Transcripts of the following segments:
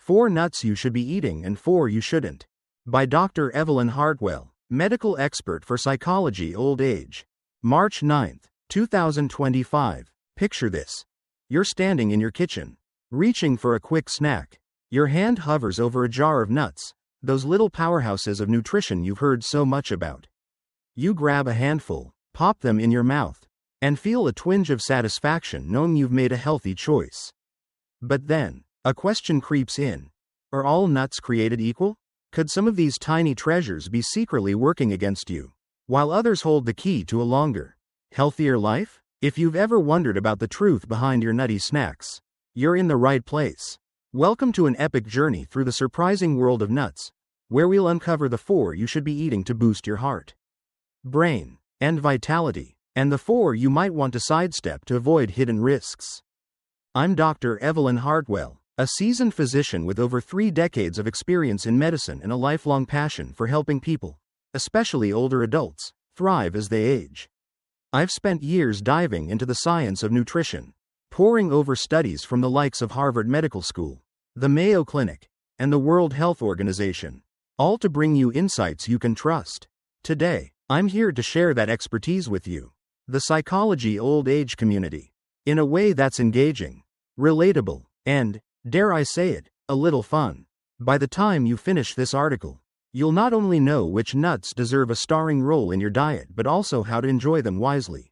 4 nuts you should be eating and 4 you shouldn't. By Dr. Evelyn Hartwell, medical expert for psychology old age. March 9, 2025. Picture this. You're standing in your kitchen, reaching for a quick snack. Your hand hovers over a jar of nuts, those little powerhouses of nutrition you've heard so much about. You grab a handful, pop them in your mouth, and feel a twinge of satisfaction knowing you've made a healthy choice. But then, a question creeps in. Are all nuts created equal? Could some of these tiny treasures be secretly working against you, while others hold the key to a longer, healthier life? If you've ever wondered about the truth behind your nutty snacks, you're in the right place. Welcome to an epic journey through the surprising world of nuts, where we'll uncover the 4 you should be eating to boost your heart, brain, and vitality, and the 4 you might want to sidestep to avoid hidden risks. I'm Dr. Evelyn Hartwell, a seasoned physician with over 3 decades of experience in medicine and a lifelong passion for helping people, especially older adults, thrive as they age. I've spent years diving into the science of nutrition, poring over studies from the likes of Harvard Medical School, the Mayo Clinic, and the World Health Organization, all to bring you insights you can trust. Today, I'm here to share that expertise with you, the psychology old age community, in a way that's engaging, relatable, and, dare I say it, a little fun. By the time you finish this article, you'll not only know which nuts deserve a starring role in your diet but also how to enjoy them wisely.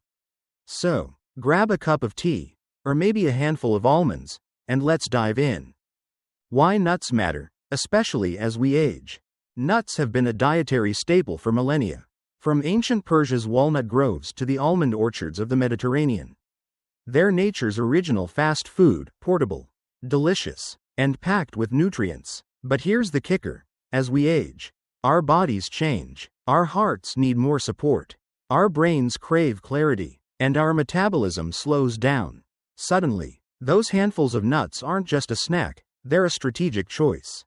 So, grab a cup of tea, or maybe a handful of almonds, and let's dive in. Why nuts matter, especially as we age. Nuts have been a dietary staple for millennia, from ancient Persia's walnut groves to the almond orchards of the Mediterranean. They're nature's original fast food, portable, delicious, and packed with nutrients. But here's the kicker. As we age, our bodies change, our hearts need more support, our brains crave clarity, and our metabolism slows down. Suddenly, those handfuls of nuts aren't just a snack, they're a strategic choice.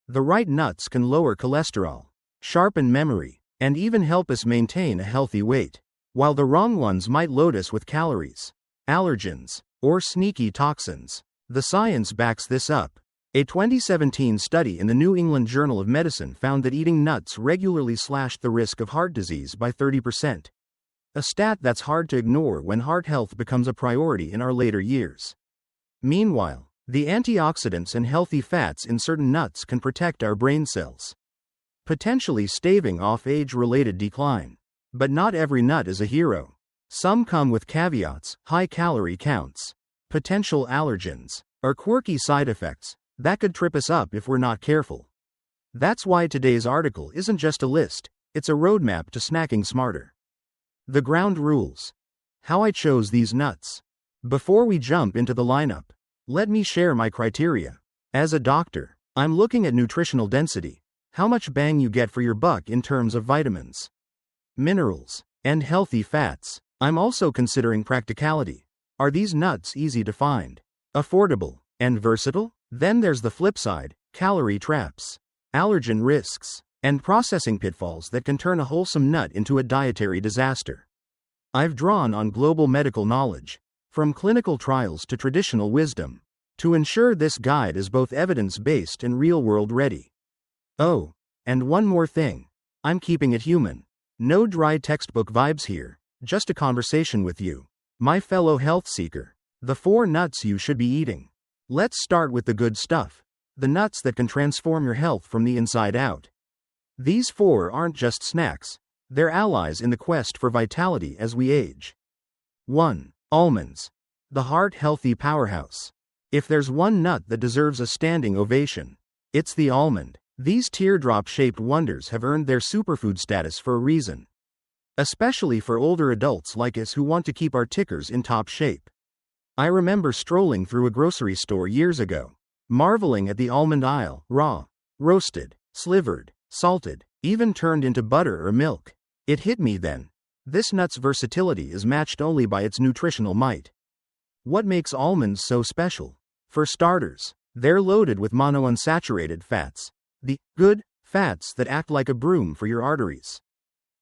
The right nuts can lower cholesterol, sharpen memory, and even help us maintain a healthy weight, while the wrong ones might load us with calories, allergens, or sneaky toxins. The science backs this up. A 2017 study in the New England Journal of Medicine found that eating nuts regularly slashed the risk of heart disease by 30%. A stat that's hard to ignore when heart health becomes a priority in our later years. Meanwhile, the antioxidants and healthy fats in certain nuts can protect our brain cells, potentially staving off age-related decline. But not every nut is a hero. Some come with caveats, high calorie counts, potential allergens, or quirky side effects that could trip us up if we're not careful. That's why today's article isn't just a list, it's a roadmap to snacking smarter. The ground rules. How I chose these nuts. Before we jump into the lineup, let me share my criteria. As a doctor, I'm looking at nutritional density, how much bang you get for your buck in terms of vitamins, minerals, and healthy fats. I'm also considering practicality. Are these nuts easy to find, affordable, and versatile? Then there's the flip side, calorie traps, allergen risks, and processing pitfalls that can turn a wholesome nut into a dietary disaster. I've drawn on global medical knowledge, from clinical trials to traditional wisdom, to ensure this guide is both evidence-based and real-world ready. Oh, and one more thing. I'm keeping it human. No dry textbook vibes here, just a conversation with you, my fellow health seeker. The 4 nuts you should be eating. Let's start with the good stuff, the nuts that can transform your health from the inside out. These 4 aren't just snacks, they're allies in the quest for vitality as we age. 1. Almonds. The heart-healthy powerhouse. If there's one nut that deserves a standing ovation, it's the almond. These teardrop-shaped wonders have earned their superfood status for a reason, especially for older adults like us who want to keep our tickers in top shape. I remember strolling through a grocery store years ago, marveling at the almond aisle, raw, roasted, slivered, salted, even turned into butter or milk. It hit me then. This nut's versatility is matched only by its nutritional might. What makes almonds so special? For starters, they're loaded with monounsaturated fats, the good fats that act like a broom for your arteries.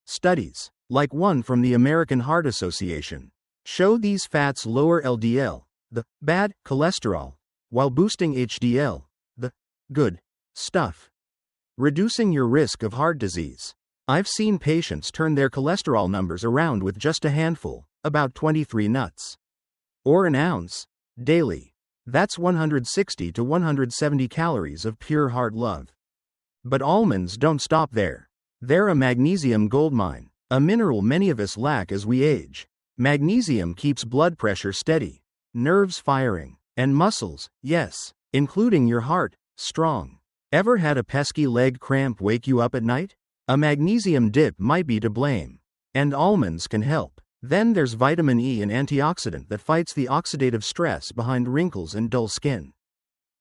Studies, like one from the American Heart Association, show these fats lower LDL, the bad cholesterol, while boosting HDL, the Good stuff. Reducing your risk of heart disease. I've seen patients turn their cholesterol numbers around with just a handful, about 23 nuts. Or an ounce, daily. That's 160 to 170 calories of pure heart love. But almonds don't stop there. They're a magnesium goldmine, a mineral many of us lack as we age. Magnesium keeps blood pressure steady, nerves firing, and muscles, yes, including your heart, strong. Ever had a pesky leg cramp wake you up at night? A magnesium dip might be to blame. And almonds can help. Then there's vitamin E, an antioxidant that fights the oxidative stress behind wrinkles and dull skin.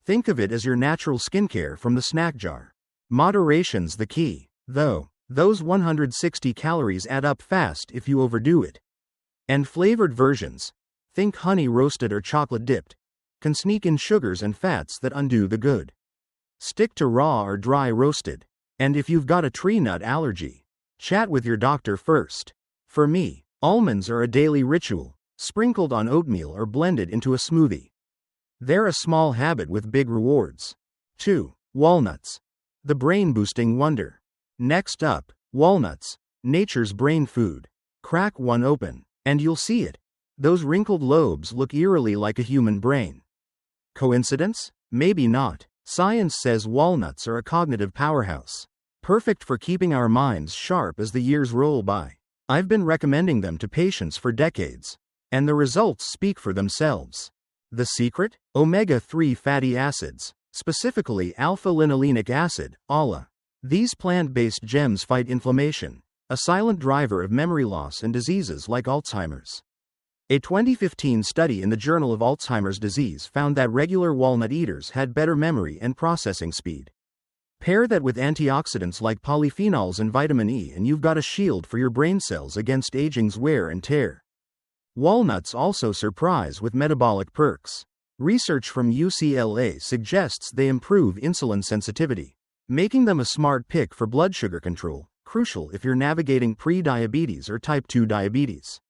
Think of it as your natural skincare from the snack jar. Moderation's the key, though. Those 160 calories add up fast if you overdo it. And flavored versions, think honey roasted or chocolate dipped, can sneak in sugars and fats that undo the good. Stick to raw or dry roasted. And if you've got a tree nut allergy, chat with your doctor first. For me, almonds are a daily ritual, sprinkled on oatmeal or blended into a smoothie. They're a small habit with big rewards. 2. Walnuts. The brain-boosting wonder. Next up, walnuts, nature's brain food. Crack one open, and you'll see it. Those wrinkled lobes look eerily like a human brain. Coincidence? Maybe not. Science says walnuts are a cognitive powerhouse, perfect for keeping our minds sharp as the years roll by. I've been recommending them to patients for decades, and the results speak for themselves. The secret? Omega-3 fatty acids, specifically alpha-linolenic acid, ALA. These plant-based gems fight inflammation, a silent driver of memory loss and diseases like Alzheimer's. A 2015 study in the Journal of Alzheimer's Disease found that regular walnut eaters had better memory and processing speed. Pair that with antioxidants like polyphenols and vitamin E and you've got a shield for your brain cells against aging's wear and tear. Walnuts also surprise with metabolic perks. Research from UCLA suggests they improve insulin sensitivity, making them a smart pick for blood sugar control, crucial if you're navigating pre-diabetes or type 2 diabetes.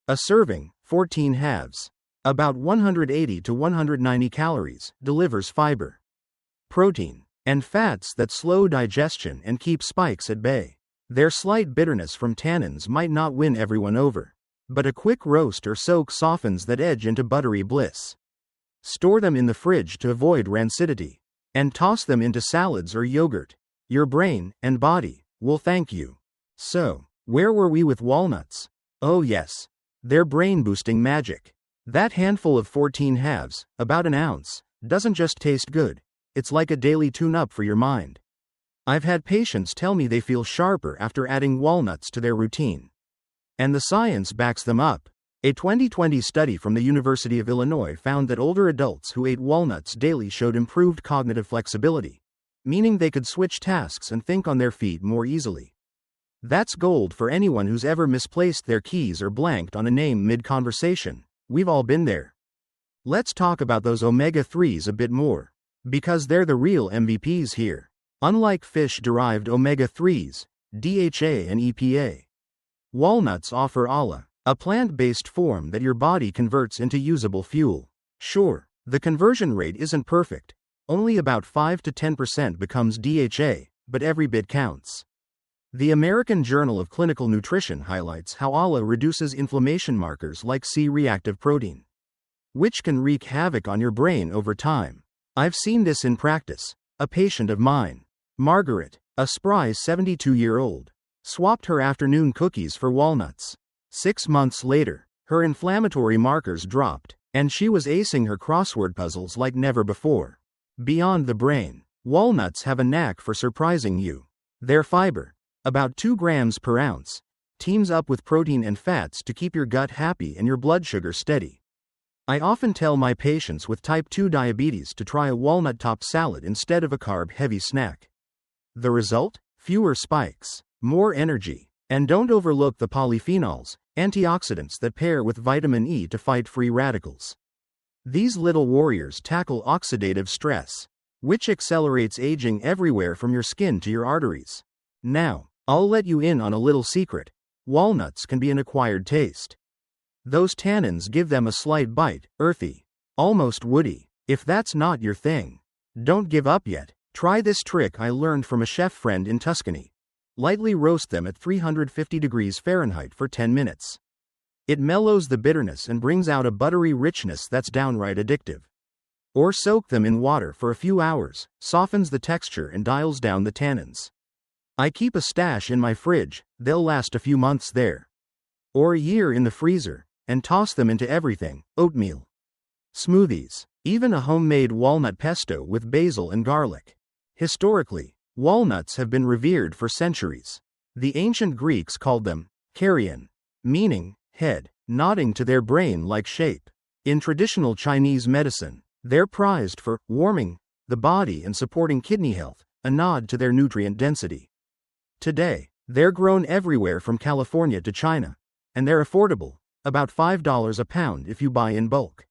A serving, 14 halves, about 180 to 190 calories, delivers fiber, protein, and fats that slow digestion and keep spikes at bay. Their slight bitterness from tannins might not win everyone over, but a quick roast or soak softens that edge into buttery bliss. Store them in the fridge to avoid rancidity, and toss them into salads or yogurt. Your brain and body will thank you. So, where were we with walnuts? Oh yes. They're brain-boosting magic. That handful of 14 halves, about an ounce, doesn't just taste good, it's like a daily tune-up for your mind. I've had patients tell me they feel sharper after adding walnuts to their routine. And the science backs them up. A 2020 study from the University of Illinois found that older adults who ate walnuts daily showed improved cognitive flexibility, meaning they could switch tasks and think on their feet more easily. That's gold for anyone who's ever misplaced their keys or blanked on a name mid-conversation. We've all been there. Let's talk about those omega-3s a bit more, because they're the real MVPs here. Unlike fish-derived omega-3s, DHA and EPA, walnuts offer ALA, a plant-based form that your body converts into usable fuel. Sure, the conversion rate isn't perfect. Only about 5 to 10% becomes DHA, but every bit counts. The American Journal of Clinical Nutrition highlights how ALA reduces inflammation markers like C-reactive protein, which can wreak havoc on your brain over time. I've seen this in practice. A patient of mine, Margaret, a spry 72-year-old, swapped her afternoon cookies for walnuts. 6 months later, her inflammatory markers dropped, and she was acing her crossword puzzles like never before. Beyond the brain, walnuts have a knack for surprising you. Their fiber, about 2 grams per ounce, teams up with protein and fats to keep your gut happy and your blood sugar steady. I often tell my patients with type 2 diabetes to try a walnut-topped salad instead of a carb-heavy snack. The result? Fewer spikes, more energy, and don't overlook the polyphenols, antioxidants that pair with vitamin E to fight free radicals. These little warriors tackle oxidative stress, which accelerates aging everywhere from your skin to your arteries. Now, I'll let you in on a little secret. Walnuts can be an acquired taste. Those tannins give them a slight bite, earthy, almost woody. If that's not your thing, Don't give up yet. Try this trick I learned from a chef friend in Tuscany. Lightly roast them at 350 degrees Fahrenheit for 10 minutes. It mellows the bitterness and brings out a buttery richness that's downright addictive. Or soak them in water for a few hours, softens the texture and dials down the tannins. I keep a stash in my fridge, they'll last a few months there. Or a year in the freezer, and toss them into everything: oatmeal, smoothies, even a homemade walnut pesto with basil and garlic. Historically, walnuts have been revered for centuries. The ancient Greeks called them carrion, meaning head, nodding to their brain-like shape. In traditional Chinese medicine, they're prized for warming the body and supporting kidney health, a nod to their nutrient density. Today, they're grown everywhere from California to China, and they're affordable, about $5 a pound if you buy in bulk.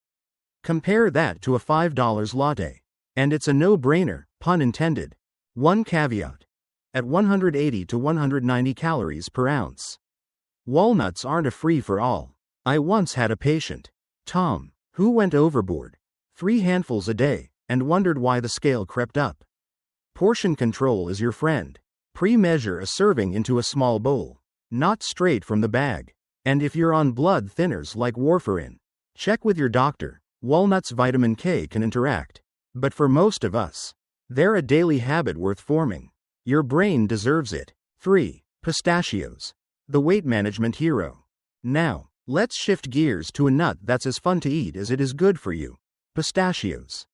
Compare that to a $5 latte, and it's a no-brainer, pun intended. One caveat: at 180 to 190 calories per ounce. Walnuts aren't a free-for-all. I once had a patient, Tom, who went overboard, 3 handfuls a day, and wondered why the scale crept up. Portion control is your friend. Pre-measure a serving into a small bowl, not straight from the bag. And if you're on blood thinners like warfarin, check with your doctor. Walnuts' vitamin K can interact. But for most of us, they're a daily habit worth forming. Your brain deserves it. 3. Pistachios, the weight management hero. Now, let's shift gears to a nut that's as fun to eat as it is good for you: pistachios.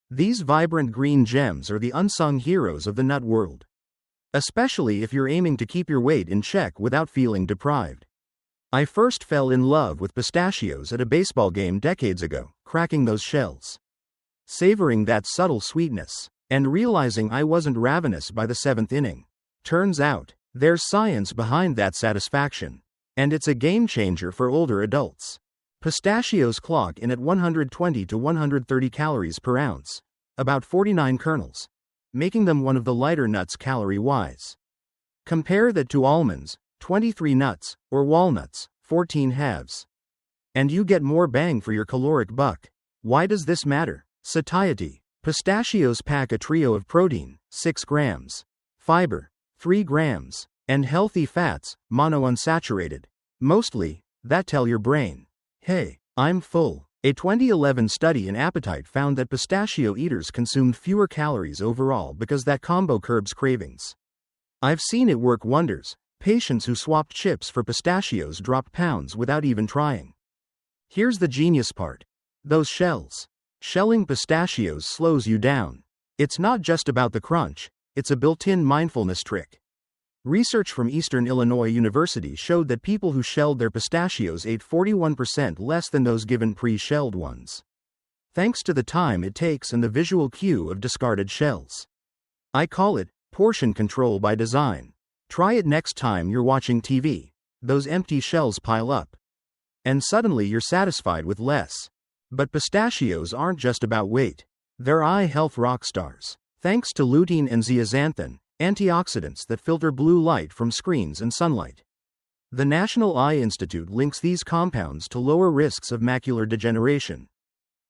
These vibrant green gems are the unsung heroes of the nut world. Especially if you're aiming to keep your weight in check without feeling deprived. I first fell in love with pistachios at a baseball game decades ago, cracking those shells, savoring that subtle sweetness, and realizing I wasn't ravenous by the 7th inning. Turns out, there's science behind that satisfaction, and it's a game changer for older adults. Pistachios clock in at 120 to 130 calories per ounce, about 49 kernels, making them one of the lighter nuts calorie-wise. Compare that to almonds, 23 nuts, or walnuts, 14 halves. And you get more bang for your caloric buck. Why does this matter? Satiety. Pistachios pack a trio of protein, 6 grams, fiber, 3 grams, and healthy fats, monounsaturated, mostly, that tell your brain, hey, I'm full. A 2011 study in appetite found that pistachio eaters consumed fewer calories overall because that combo curbs cravings. I've seen it work wonders. Patients who swapped chips for pistachios dropped pounds without even trying. Here's the genius part: those shells. Shelling pistachios slows you down. It's not just about the crunch, it's a built-in mindfulness trick. Research from Eastern Illinois University showed that people who shelled their pistachios ate 41% less than those given pre-shelled ones, thanks to the time it takes and the visual cue of discarded shells. I call it portion control by design. Try it next time you're watching TV. Those empty shells pile up, and suddenly you're satisfied with less. But pistachios aren't just about weight. They're eye health rock stars. Thanks to lutein and zeaxanthin, antioxidants that filter blue light from screens and sunlight. The National Eye Institute links these compounds to lower risks of macular degeneration,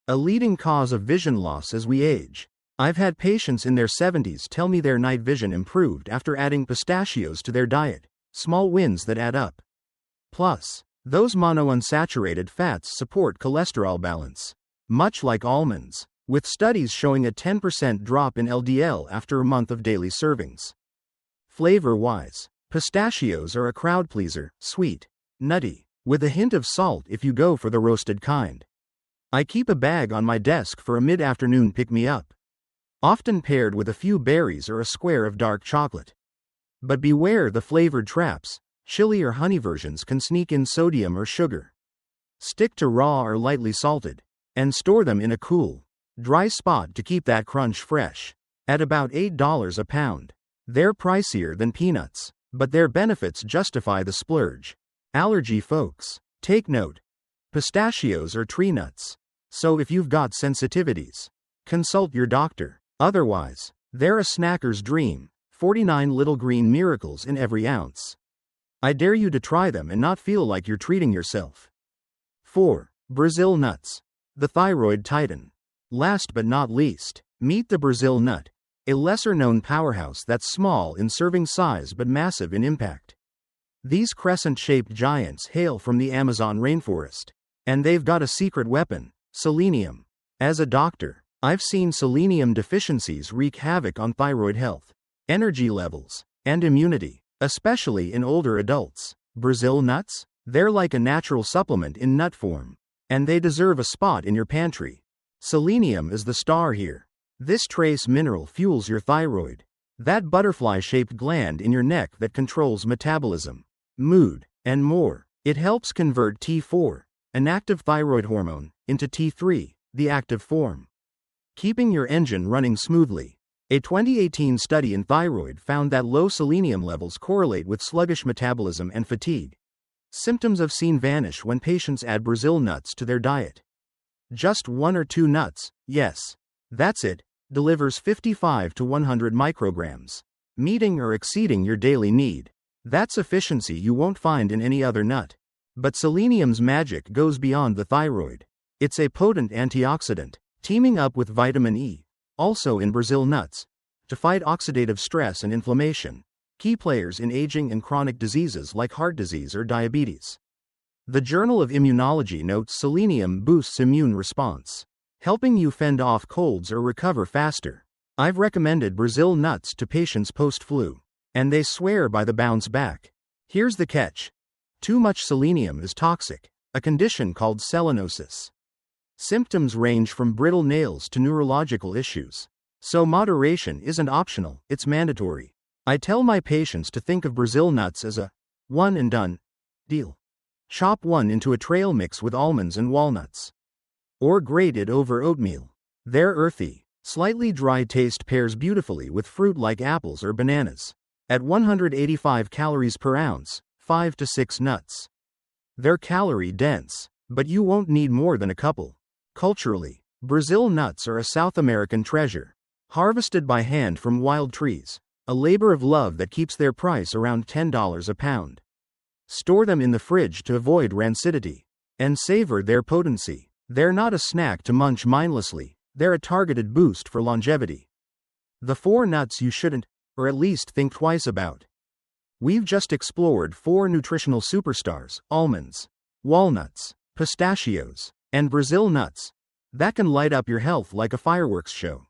a leading cause of vision loss as we age. I've had patients in their 70s tell me their night vision improved after adding pistachios to their diet. Small wins that add up. Plus, those monounsaturated fats support cholesterol balance, much like almonds, with studies showing a 10% drop in LDL after a month of daily servings. Flavor-wise, pistachios are a crowd pleaser: sweet, nutty, with a hint of salt if you go for the roasted kind. I keep a bag on my desk for a mid-afternoon pick-me-up, often paired with a few berries or a square of dark chocolate. But beware the flavored traps. Chili or honey versions can sneak in sodium or sugar. Stick to raw or lightly salted, and store them in a cool, dry spot to keep that crunch fresh. At about $8 a pound. They're pricier than peanuts, but their benefits justify the splurge. Allergy folks, take note. Pistachios are tree nuts, so if you've got sensitivities, consult your doctor. Otherwise, they're a snacker's dream. 49 little green miracles in every ounce. I dare you to try them and not feel like you're treating yourself. 4. Brazil nuts, the thyroid titan. Last but not least, Meet the Brazil nut, a lesser-known powerhouse that's small in serving size but massive in impact. These crescent-shaped giants hail from the Amazon rainforest. And they've got a secret weapon: selenium. As a doctor, I've seen selenium deficiencies wreak havoc on thyroid health, energy levels, and immunity, especially in older adults. Brazil nuts? They're like a natural supplement in nut form. And they deserve a spot in your pantry. Selenium is the star here. This trace mineral fuels your thyroid, that butterfly-shaped gland in your neck that controls metabolism, mood, and more. It helps convert T4, an active thyroid hormone, into T3, the active form, keeping your engine running smoothly. A 2018 study in thyroid found that low selenium levels correlate with sluggish metabolism and fatigue. Symptoms of seen vanish when patients add Brazil nuts to their diet. Just 1 or 2 nuts, yes, that's it, delivers 55 to 100 micrograms, meeting or exceeding your daily need. That's efficiency you won't find in any other nut. But selenium's magic goes beyond the thyroid. It's a potent antioxidant, teaming up with vitamin E, also in Brazil nuts, to fight oxidative stress and inflammation, key players in aging and chronic diseases like heart disease or diabetes. The Journal of Immunology notes selenium boosts immune response, helping you fend off colds or recover faster. I've recommended Brazil nuts to patients post-flu, and they swear by the bounce back. Here's the catch. Too much selenium is toxic, a condition called selenosis. Symptoms range from brittle nails to neurological issues. So moderation isn't optional, it's mandatory. I tell my patients to think of Brazil nuts as a one-and-done deal. Chop one into a trail mix with almonds and walnuts. Or grate it over oatmeal. Their earthy, slightly dry taste pairs beautifully with fruit like apples or bananas. At 185 calories per ounce, 5 to 6 nuts. They're calorie dense, but you won't need more than a couple. Culturally, Brazil nuts are a South American treasure, harvested by hand from wild trees, a labor of love that keeps their price around $10 a pound. Store them in the fridge to avoid rancidity, and savor their potency. They're not a snack to munch mindlessly, they're a targeted boost for longevity. The 4 nuts you shouldn't, or at least think twice about. We've just explored 4 nutritional superstars: almonds, walnuts, pistachios, and Brazil nuts, that can light up your health like a fireworks show.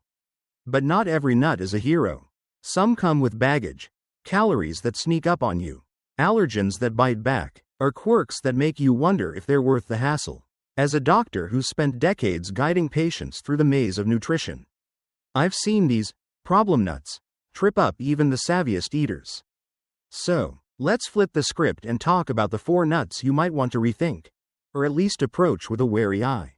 But not every nut is a hero. Some come with baggage, calories that sneak up on you, allergens that bite back, or quirks that make you wonder if they're worth the hassle. As a doctor who's spent decades guiding patients through the maze of nutrition, I've seen these problem nuts trip up even the savviest eaters. So, let's flip the script and talk about the 4 nuts you might want to rethink, or at least approach with a wary eye.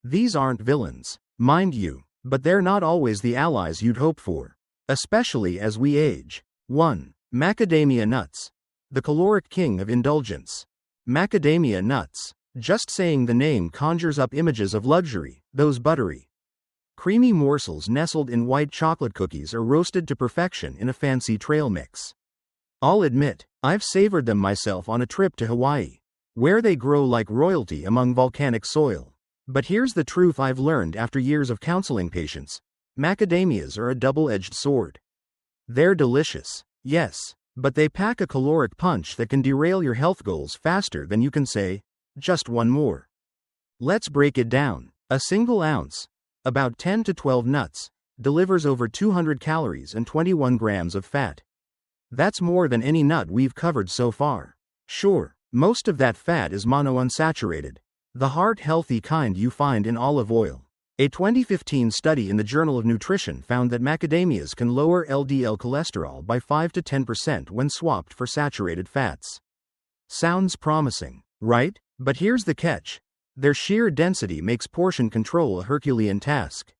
These aren't villains, mind you, but they're not always the allies you'd hope for, especially as we age. 1. Macadamia nuts. The caloric king of indulgence. Macadamia nuts. Just saying the name conjures up images of luxury, those buttery, creamy morsels nestled in white chocolate cookies or roasted to perfection in a fancy trail mix. I'll admit, I've savored them myself on a trip to Hawaii, where they grow like royalty among volcanic soil. But here's the truth I've learned after years of counseling patients: macadamias are a double-edged sword. They're delicious, yes, but they pack a caloric punch that can derail your health goals faster than you can say, just one more. Let's break it down. A single ounce, about 10 to 12 nuts, delivers over 200 calories and 21 grams of fat. That's more than any nut we've covered so far. Sure, most of that fat is monounsaturated, the heart-healthy kind you find in olive oil. A 2015 study in the Journal of Nutrition found that macadamias can lower LDL cholesterol by 5 to 10% when swapped for saturated fats. Sounds promising, right? But here's the catch. Their sheer density makes portion control a Herculean task.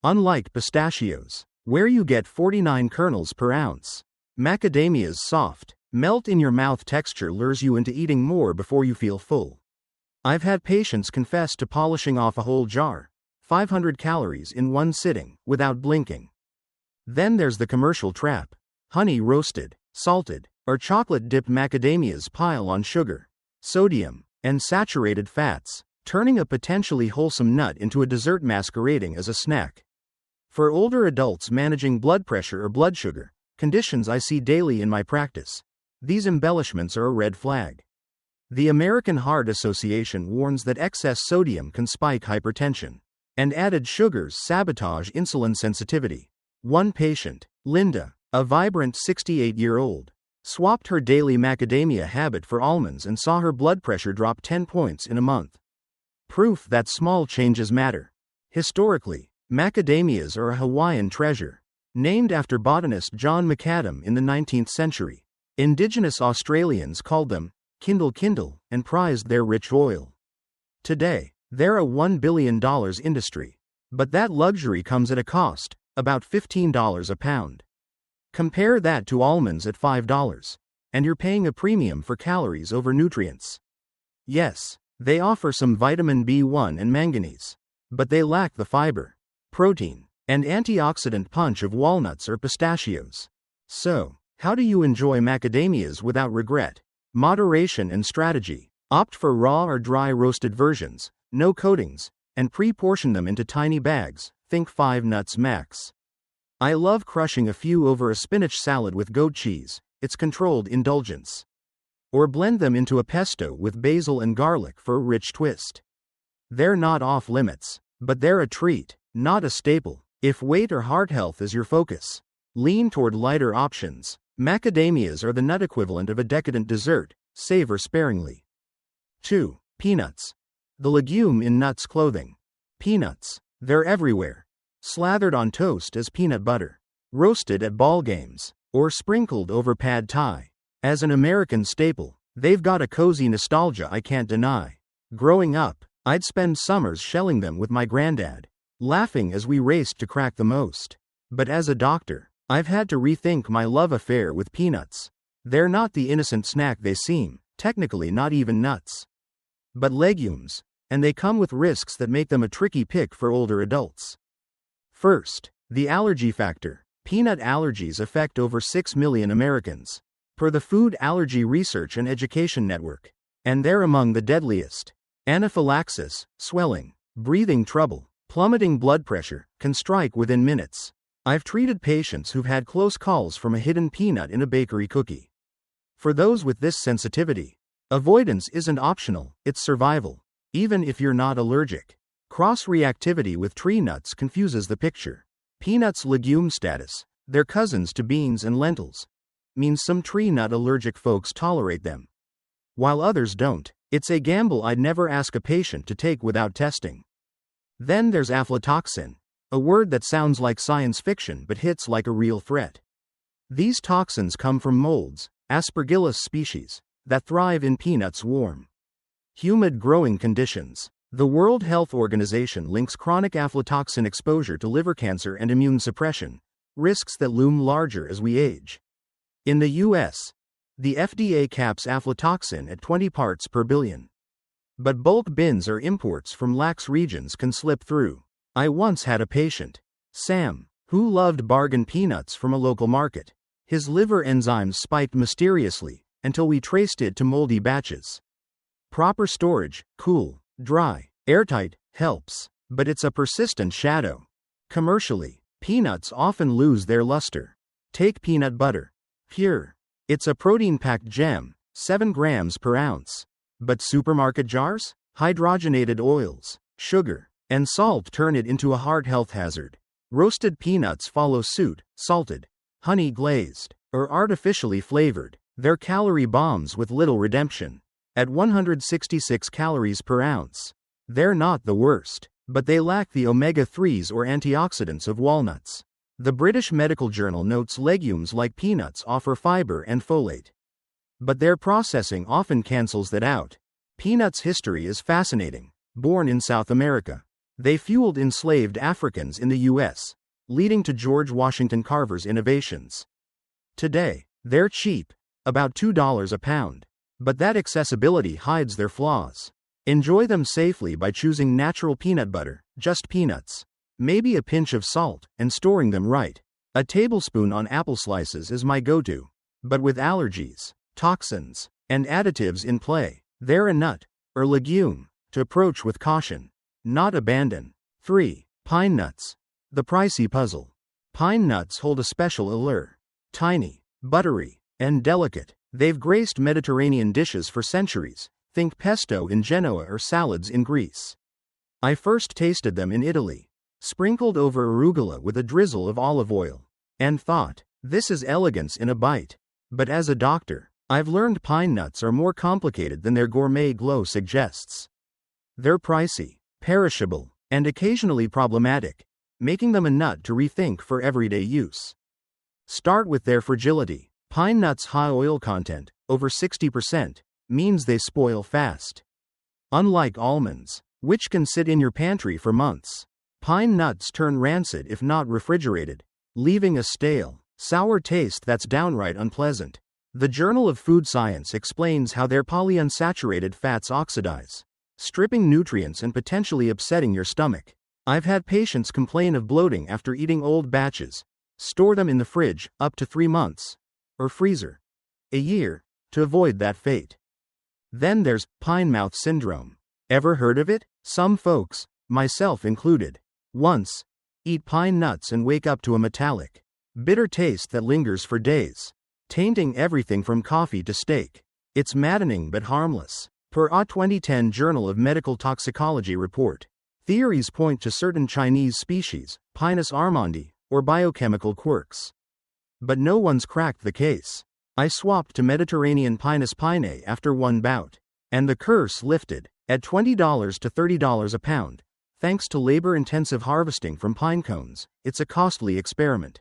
Unlike pistachios, where you get 49 kernels per ounce, macadamia's soft, melt-in-your-mouth texture lures you into eating more before you feel full. I've had patients confess to polishing off a whole jar, 500 calories in one sitting, without blinking. Then there's the commercial trap. Honey-roasted, salted, or chocolate-dipped macadamias pile on sugar, sodium, and saturated fats, turning a potentially wholesome nut into a dessert masquerading as a snack. For older adults managing blood pressure or blood sugar, conditions I see daily in my practice, these embellishments are a red flag. The American Heart Association warns that excess sodium can spike hypertension, and added sugars sabotage insulin sensitivity. One patient, Linda, a vibrant 68-year-old, swapped her daily macadamia habit for almonds and saw her blood pressure drop 10 points in a month. Proof that small changes matter. Historically, macadamias are a Hawaiian treasure. Named after botanist John Macadam in the 19th century, indigenous Australians called them kindle kindle and prized their rich oil. Today, they're a $1 billion industry. But that luxury comes at a cost, about $15 a pound. Compare that to almonds at $5, and you're paying a premium for calories over nutrients. Yes, they offer some vitamin B1 and manganese, but they lack the fiber, protein, and antioxidant punch of walnuts or pistachios. So, how do you enjoy macadamias without regret? Moderation and strategy. Opt for raw or dry roasted versions, no coatings, and pre-portion them into tiny bags, think 5 nuts max. I love crushing a few over a spinach salad with goat cheese, it's controlled indulgence. Or blend them into a pesto with basil and garlic for a rich twist. They're not off limits, but they're a treat, not a staple. If weight or heart health is your focus, lean toward lighter options. Macadamias are the nut equivalent of a decadent dessert, savor sparingly. 2. Peanuts. The legume in nuts clothing. Peanuts. They're everywhere. Slathered on toast as peanut butter. Roasted at ball games. Or sprinkled over pad thai. As an American staple, they've got a cozy nostalgia I can't deny. Growing up, I'd spend summers shelling them with my granddad, laughing as we raced to crack the most. But as a doctor, I've had to rethink my love affair with peanuts. They're not the innocent snack they seem, technically not even nuts, but legumes, and they come with risks that make them a tricky pick for older adults. First, the allergy factor. Peanut allergies affect over 6 million Americans, per the Food Allergy Research and Education Network, and they're among the deadliest. Anaphylaxis, swelling, breathing trouble, plummeting blood pressure can strike within minutes. I've treated patients who've had close calls from a hidden peanut in a bakery cookie. For those with this sensitivity, avoidance isn't optional, it's survival, even if you're not allergic. Cross-reactivity with tree nuts confuses the picture. Peanuts' legume status, they're cousins to beans and lentils, means some tree nut allergic folks tolerate them, while others don't. It's a gamble I'd never ask a patient to take without testing. Then there's aflatoxin, a word that sounds like science fiction but hits like a real threat. These toxins come from molds, Aspergillus species, that thrive in peanuts' warm, humid growing conditions. The World Health Organization links chronic aflatoxin exposure to liver cancer and immune suppression, risks that loom larger as we age. In the U.S., the FDA caps aflatoxin at 20 parts per billion. But bulk bins or imports from lax regions can slip through. I once had a patient, Sam, who loved bargain peanuts from a local market. His liver enzymes spiked mysteriously, until we traced it to moldy batches. Proper storage, cool, dry, airtight, helps, but it's a persistent shadow. Commercially, peanuts often lose their luster. Take peanut butter. Pure. It's a protein-packed gem, 7 grams per ounce. But supermarket jars? Hydrogenated oils, sugar, and salt turn it into a heart health hazard. Roasted peanuts follow suit, salted, honey glazed, or artificially flavored. They're calorie bombs with little redemption. At 166 calories per ounce, they're not the worst, but they lack the omega-3s or antioxidants of walnuts. The British Medical Journal notes legumes like peanuts offer fiber and folate, but their processing often cancels that out. Peanuts' history is fascinating. Born in South America, they fueled enslaved Africans in the U.S., leading to George Washington Carver's innovations. Today, they're cheap, about $2 a pound, but that accessibility hides their flaws. Enjoy them safely by choosing natural peanut butter, just peanuts, maybe a pinch of salt, and storing them right. A tablespoon on apple slices is my go-to, but with allergies, toxins, and additives in play, they're a nut, or legume, to approach with caution, not abandon. 3. Pine nuts. The pricey puzzle. Pine nuts hold a special allure. Tiny, buttery, and delicate, they've graced Mediterranean dishes for centuries. Think pesto in Genoa or salads in Greece. I first tasted them in Italy, sprinkled over arugula with a drizzle of olive oil, and thought, this is elegance in a bite. But as a doctor, I've learned pine nuts are more complicated than their gourmet glow suggests. They're pricey, perishable, and occasionally problematic, making them a nut to rethink for everyday use. Start with their fragility. Pine nuts' high oil content, over 60%, means they spoil fast. Unlike almonds, which can sit in your pantry for months, pine nuts turn rancid if not refrigerated, leaving a stale, sour taste that's downright unpleasant. The Journal of Food Science explains how their polyunsaturated fats oxidize, stripping nutrients and potentially upsetting your stomach. I've had patients complain of bloating after eating old batches. Store them in the fridge up to 3 months, or freezer, a year, to avoid that fate. Then there's pine mouth syndrome. Ever heard of it? Some folks, myself included, once eat pine nuts and wake up to a metallic, bitter taste that lingers for days, tainting everything from coffee to steak. It's maddening but harmless. Per a 2010 Journal of Medical Toxicology report, theories point to certain Chinese species, Pinus armandi, or biochemical quirks. But no one's cracked the case. I swapped to Mediterranean Pinus pinea after one bout, and the curse lifted, at $20 to $30 a pound. Thanks to labor-intensive harvesting from pine cones, it's a costly experiment.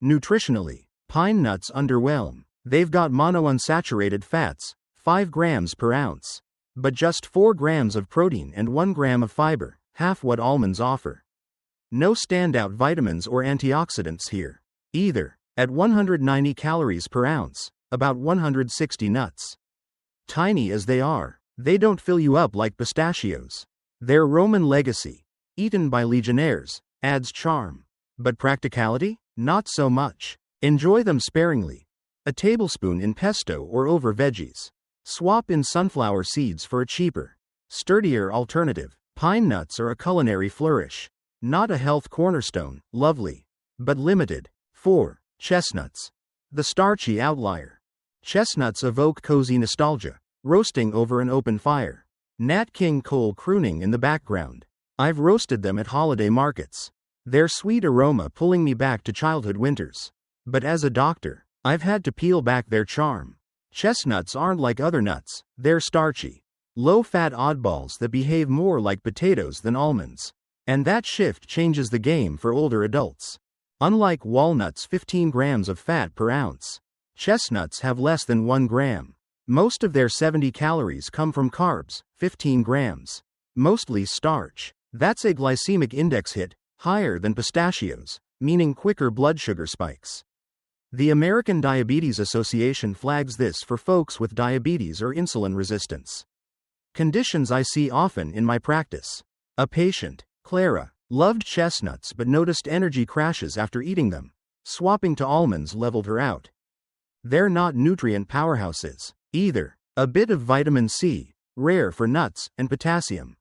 Nutritionally, pine nuts underwhelm. They've got monounsaturated fats, 5 grams per ounce, but just 4 grams of protein and 1 gram of fiber, half what almonds offer. No standout vitamins or antioxidants here, either. At 190 calories per ounce, about 160 nuts. Tiny as they are, they don't fill you up like pistachios. Their Roman legacy, eaten by legionnaires, adds charm. But practicality? Not so much. Enjoy them sparingly. A tablespoon in pesto or over veggies. Swap in sunflower seeds for a cheaper, sturdier alternative. Pine nuts are a culinary flourish. Not a health cornerstone, lovely, but limited. 4. Chestnuts. The starchy outlier. Chestnuts evoke cozy nostalgia, roasting over an open fire. Nat King Cole crooning in the background. I've roasted them at holiday markets, their sweet aroma pulling me back to childhood winters. But as a doctor, I've had to peel back their charm. Chestnuts aren't like other nuts, they're starchy, low-fat oddballs that behave more like potatoes than almonds. And that shift changes the game for older adults. Unlike walnuts' 15 grams of fat per ounce, chestnuts have less than 1 gram. Most of their 70 calories come from carbs, 15 grams. Mostly starch. That's a glycemic index hit, higher than pistachios, meaning quicker blood sugar spikes. The American Diabetes Association flags this for folks with diabetes or insulin resistance. Conditions I see often in my practice. A patient, Clara, loved chestnuts but noticed energy crashes after eating them. Swapping to almonds leveled her out. They're not nutrient powerhouses, either. A bit of vitamin C, rare for nuts, and potassium.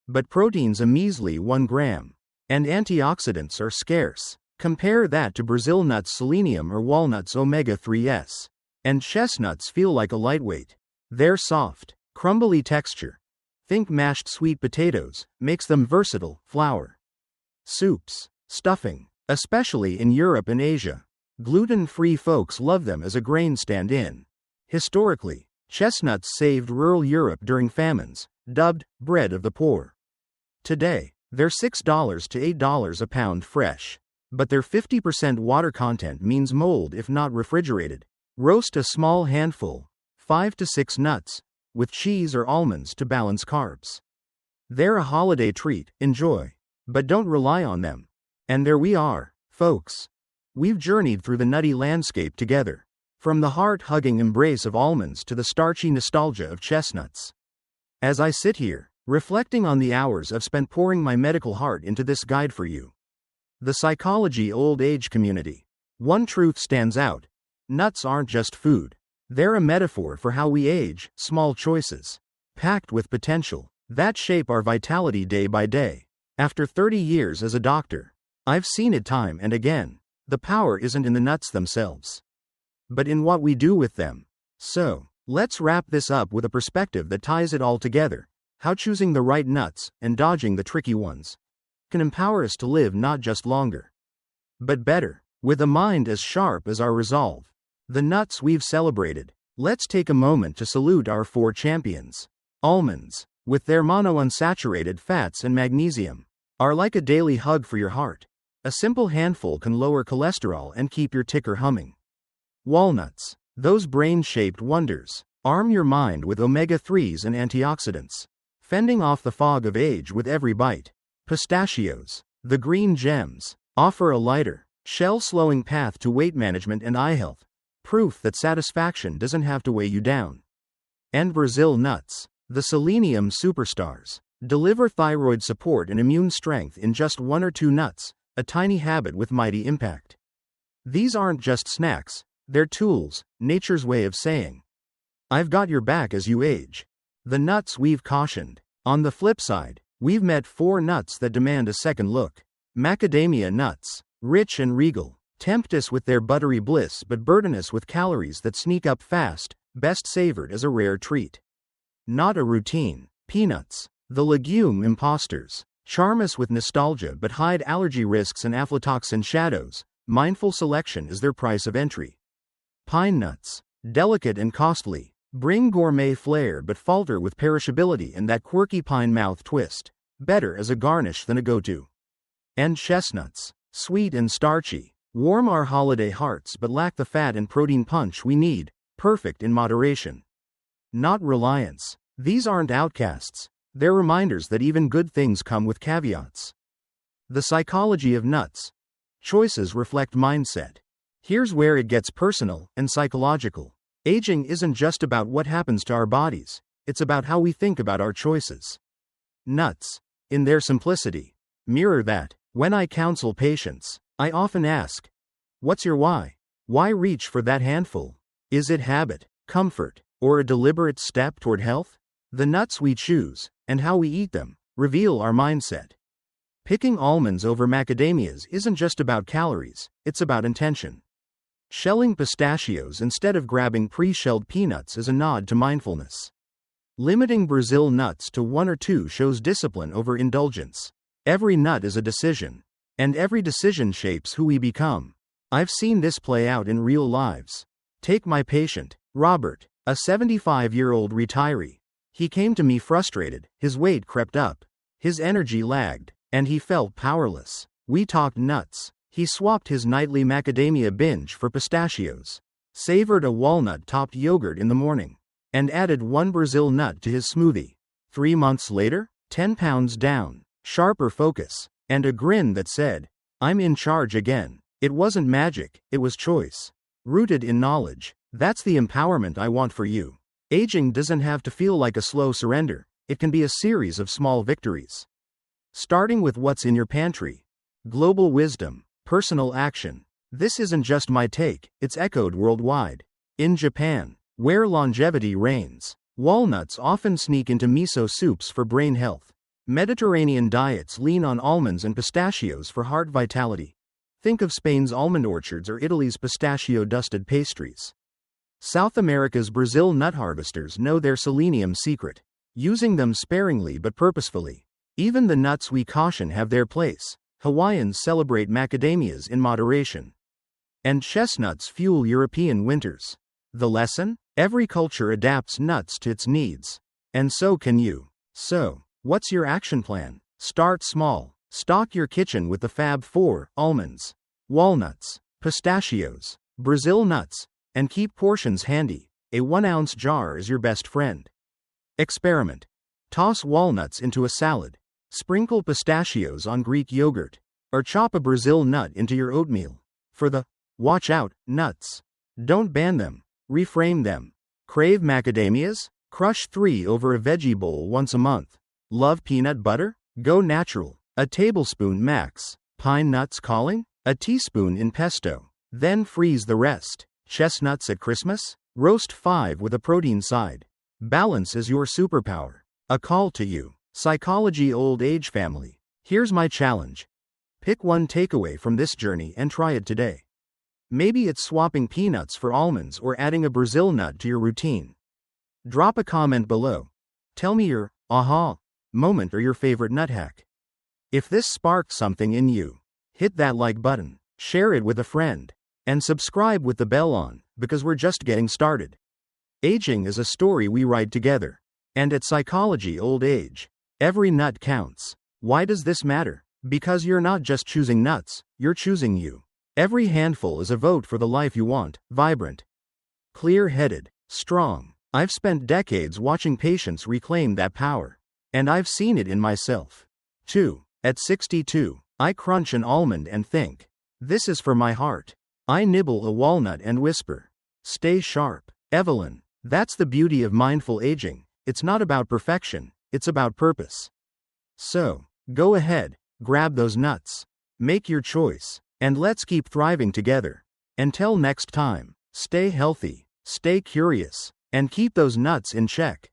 But protein's a measly 1 gram. And antioxidants are scarce. Compare that to Brazil nuts' selenium or walnuts' omega-3s. And chestnuts feel like a lightweight. They're soft, crumbly texture. Think mashed sweet potatoes, makes them versatile. Flour. Soups, stuffing, especially in Europe and Asia. Gluten-free folks love them as a grain stand-in. Historically, chestnuts saved rural Europe during famines, dubbed bread of the poor. Today, they're $6 to $8 a pound fresh. But their 50% water content means mold if not refrigerated. Roast a small handful, 5 to 6 nuts, with cheese or almonds to balance carbs. They're a holiday treat, enjoy. But don't rely on them. And there we are, folks. We've journeyed through the nutty landscape together. From the heart-hugging embrace of almonds to the starchy nostalgia of chestnuts. As I sit here, reflecting on the hours I've spent pouring my medical heart into this guide for you. The psychology old age community. One truth stands out. Nuts aren't just food. They're a metaphor for how we age, small choices, packed with potential, that shape our vitality day by day. After 30 years as a doctor, I've seen it time and again. The power isn't in the nuts themselves, but in what we do with them. So, let's wrap this up with a perspective that ties it all together. How choosing the right nuts and dodging the tricky ones can empower us to live not just longer, but better, with a mind as sharp as our resolve. The nuts we've celebrated. Let's take a moment to salute our 4 champions. Almonds, with their monounsaturated fats and magnesium, are like a daily hug for your heart. A simple handful can lower cholesterol and keep your ticker humming. Walnuts, those brain-shaped wonders, arm your mind with omega-3s and antioxidants, fending off the fog of age with every bite. Pistachios, the green gems, offer a lighter, shell-slowing path to weight management and eye health, proof that satisfaction doesn't have to weigh you down. And Brazil nuts, the selenium superstars, deliver thyroid support and immune strength in just 1 or 2 nuts, a tiny habit with mighty impact. These aren't just snacks, they're tools, nature's way of saying, I've got your back as you age. The nuts we've cautioned. On the flip side, we've met 4 nuts that demand a second look. Macadamia nuts, rich and regal, tempt us with their buttery bliss but burden us with calories that sneak up fast, best savored as a rare treat. Not a routine. Peanuts, the legume imposters, charm us with nostalgia but hide allergy risks and aflatoxin shadows. Mindful selection is their price of entry. Pine nuts, delicate and costly, bring gourmet flair but falter with perishability and that quirky pine mouth twist, better as a garnish than a go-to. And chestnuts, sweet and starchy, warm our holiday hearts but lack the fat and protein punch we need, perfect in moderation. Not reliance. These aren't outcasts, they're reminders that even good things come with caveats. The psychology of nuts. Choices reflect mindset. Here's where it gets personal and psychological. Aging isn't just about what happens to our bodies, it's about how we think about our choices. Nuts, in their simplicity, mirror that. When I counsel patients, I often ask, what's your why? Why reach for that handful? Is it habit, comfort, or a deliberate step toward health? The nuts we choose, and how we eat them, reveal our mindset. Picking almonds over macadamias isn't just about calories, it's about intention. Shelling pistachios instead of grabbing pre-shelled peanuts is a nod to mindfulness. Limiting Brazil nuts to 1 or 2 shows discipline over indulgence. Every nut is a decision, and every decision shapes who we become. I've seen this play out in real lives. Take my patient, Robert, a 75-year-old retiree. He came to me frustrated, his weight crept up, his energy lagged, and he felt powerless. We talked nuts. He swapped his nightly macadamia binge for pistachios, savored a walnut-topped yogurt in the morning, and added 1 Brazil nut to his smoothie. 3 months later, 10 pounds down, sharper focus, and a grin that said, I'm in charge again. It wasn't magic, it was choice. Rooted in knowledge. That's the empowerment I want for you. Aging doesn't have to feel like a slow surrender, it can be a series of small victories. Starting with what's in your pantry. Global wisdom. Personal action. This isn't just my take, it's echoed worldwide. In Japan, where longevity reigns, walnuts often sneak into miso soups for brain health. Mediterranean diets lean on almonds and pistachios for heart vitality. Think of Spain's almond orchards or Italy's pistachio-dusted pastries. South America's Brazil nut harvesters know their selenium secret, using them sparingly but purposefully. Even the nuts we caution have their place. Hawaiians celebrate macadamias in moderation. And chestnuts fuel European winters. The lesson? Every culture adapts nuts to its needs. And so can you. So, what's your action plan? Start small. Stock your kitchen with the Fab 4, almonds, walnuts, pistachios, Brazil nuts, and keep portions handy. A 1-ounce jar is your best friend. Experiment. Toss walnuts into a salad. Sprinkle pistachios on Greek yogurt, or chop a Brazil nut into your oatmeal. For the watch out nuts. Don't ban them, reframe them. Crave macadamias? Crush 3 over a veggie bowl once a month. Love peanut butter? Go natural. A tablespoon max. Pine nuts calling? A teaspoon in pesto. Then freeze the rest. Chestnuts at Christmas? Roast 5 with a protein side. Balance is your superpower. A call to you. Psychology Old Age Family. Here's my challenge. Pick one takeaway from this journey and try it today. Maybe it's swapping peanuts for almonds or adding a Brazil nut to your routine. Drop a comment below. Tell me your aha moment or your favorite nut hack. If this sparked something in you, hit that like button, share it with a friend, and subscribe with the bell on, because we're just getting started. Aging is a story we write together. And at Psychology Old Age, every nut counts. Why does this matter? Because you're not just choosing nuts, you're choosing you. Every handful is a vote for the life you want, vibrant, clear-headed, strong. I've spent decades watching patients reclaim that power. And I've seen it in myself, too. At 62, I crunch an almond and think, this is for my heart. I nibble a walnut and whisper, stay sharp. Evelyn, that's the beauty of mindful aging. It's not about perfection, it's about purpose. So, go ahead, grab those nuts, make your choice, and let's keep thriving together. Until next time, stay healthy, stay curious, and keep those nuts in check.